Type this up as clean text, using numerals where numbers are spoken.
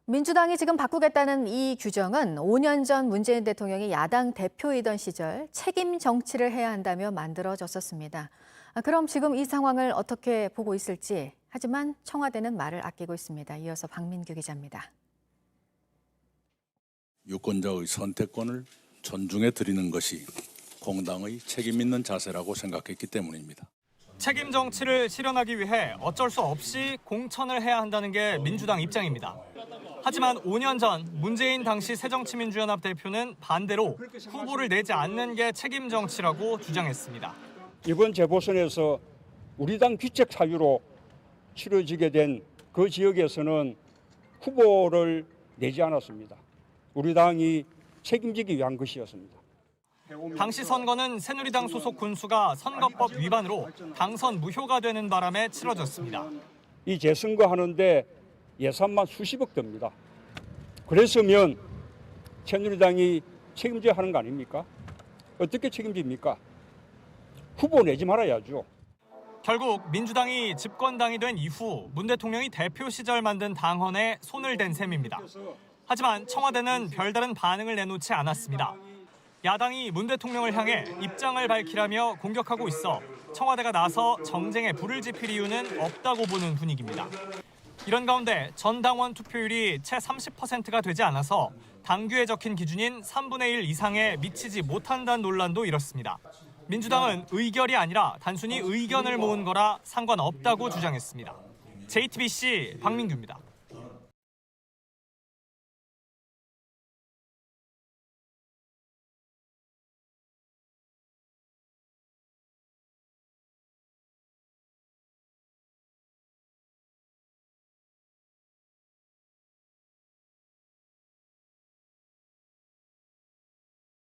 민주당이 지금 바꾸겠다는 이 규정은 5년 전 문재인 대통령이 야당 대표이던 시절 책임 정치를 해야 한다며 만들어졌었습니다. 그럼 지금 이 상황을 어떻게 보고 있을지, 하지만 청와대는 말을 아끼고 있습니다. 이어서 박민규 기자입니다. 유권자의 선택권을 존중해 드리는 것이 공당의 책임 있는 자세라고 생각했기 때문입니다. 책임 정치를 실현하기 위해 어쩔 수 없이 공천을 해야 한다는 게 민주당 입장입니다. 하지만 5년 전 문재인 당시 새정치민주연합 대표는 반대로 후보를 내지 않는 게 책임 정치라고 주장했습니다. 이번 재보선에서 우리 당 귀책 사유로 치러지게 된 그 지역에서는 후보를 내지 않았습니다. 우리 당이 책임지기 위한 것이었습니다. 당시 선거는 새누리당 소속 군수가 선거법 위반으로 당선 무효가 되는 바람에 치러졌습니다. 이 재선거 하는데 예산만 수십억 듭니다. 그랬으면 새누리당이 책임져야 하는 거 아닙니까? 어떻게 책임집니까? 후보 내지 말아야죠. 결국 민주당이 집권당이 된 이후 문 대통령이 대표 시절 만든 당헌에 손을 댄 셈입니다. 하지만 청와대는 별다른 반응을 내놓지 않았습니다. 야당이 문 대통령을 향해 입장을 밝히라며 공격하고 있어 청와대가 나서 정쟁에 불을 지필 이유는 없다고 보는 분위기입니다. 이런 가운데 전 당원 투표율이 채 30%가 되지 않아서 당규에 적힌 기준인 3분의 1 이상에 미치지 못한다는 논란도 일었습니다. 민주당은 의결이 아니라 단순히 의견을 모은 거라 상관없다고 주장했습니다. JTBC 박민규입니다.